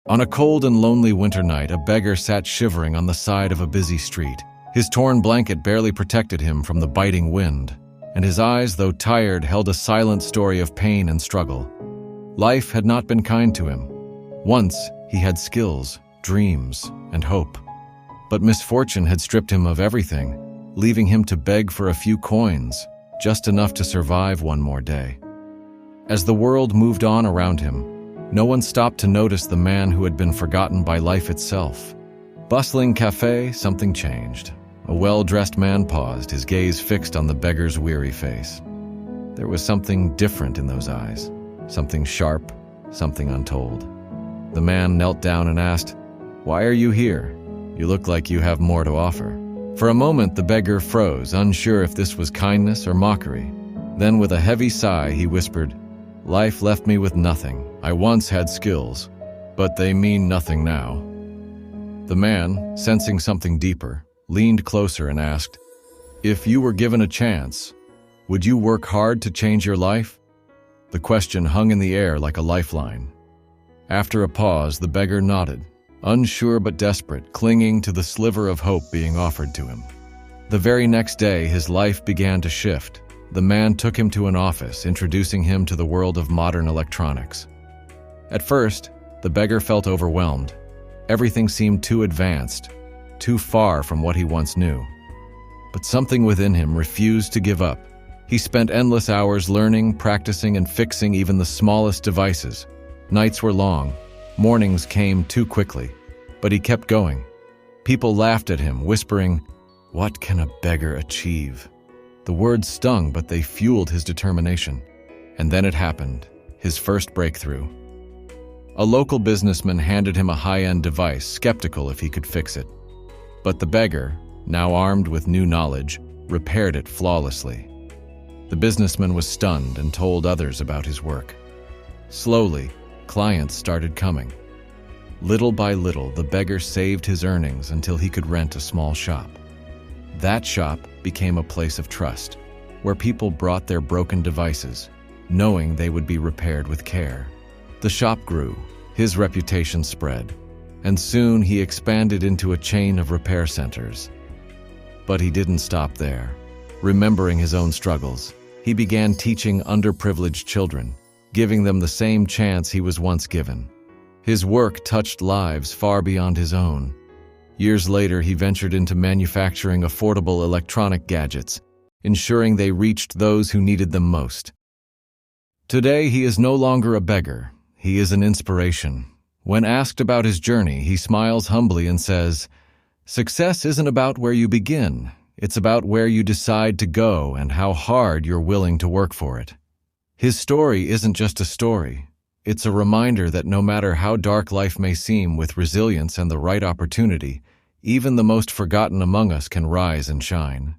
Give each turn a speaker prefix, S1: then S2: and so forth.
S1: On a cold and lonely winter night, a beggar sat shivering on the side of a busy street. His torn blanket barely protected him from the biting wind, and his eyes, though tired, held a silent story of pain and struggle. Life had not been kind to him. Once, he had skills, dreams, and hope. But misfortune had stripped him of everything, leaving him to beg for a few coins, just enough to survive one more day. As the world moved on around him, no one stopped to notice the man who had been forgotten by life itself. Bustling cafe, something changed. A well-dressed man paused, his gaze fixed on the beggar's weary face. There was something different in those eyes, something sharp, something untold. The man knelt down and asked, "Why are you here? You look like you have more to offer." For a moment, the beggar froze, unsure if this was kindness or mockery. Then, with a heavy sigh, he whispered, "Life left me with nothing. I once had skills, but they mean nothing now." The man, sensing something deeper, leaned closer and asked, "If you were given a chance, would you work hard to change your life?" The question hung in the air like a lifeline. After a pause, the beggar nodded, unsure but desperate, clinging to the sliver of hope being offered to him. The very next day, his life began to shift. The man took him to an office, introducing him to the world of modern electronics. At first, the beggar felt overwhelmed. Everything seemed too advanced, too far from what he once knew. But something within him refused to give up. He spent endless hours learning, practicing, and fixing even the smallest devices. Nights were long, mornings came too quickly, but he kept going. People laughed at him, whispering, "What can a beggar achieve?" The words stung, but they fueled his determination. And then it happened, his first breakthrough. A local businessman handed him a high-end device, skeptical if he could fix it. But the beggar, now armed with new knowledge, repaired it flawlessly. The businessman was stunned and told others about his work. Slowly, clients started coming. Little by little, the beggar saved his earnings until he could rent a small shop. That shop became a place of trust, where people brought their broken devices, knowing they would be repaired with care. The shop grew, his reputation spread, and soon he expanded into a chain of repair centers. But he didn't stop there. Remembering his own struggles, he began teaching underprivileged children, giving them the same chance he was once given. His work touched lives far beyond his own. Years later, he ventured into manufacturing affordable electronic gadgets, ensuring they reached those who needed them most. Today, he is no longer a beggar. He is an inspiration. When asked about his journey, he smiles humbly and says, "Success isn't about where you begin. It's about where you decide to go and how hard you're willing to work for it." His story isn't just a story. It's a reminder that no matter how dark life may seem, with resilience and the right opportunity, even the most forgotten among us can rise and shine.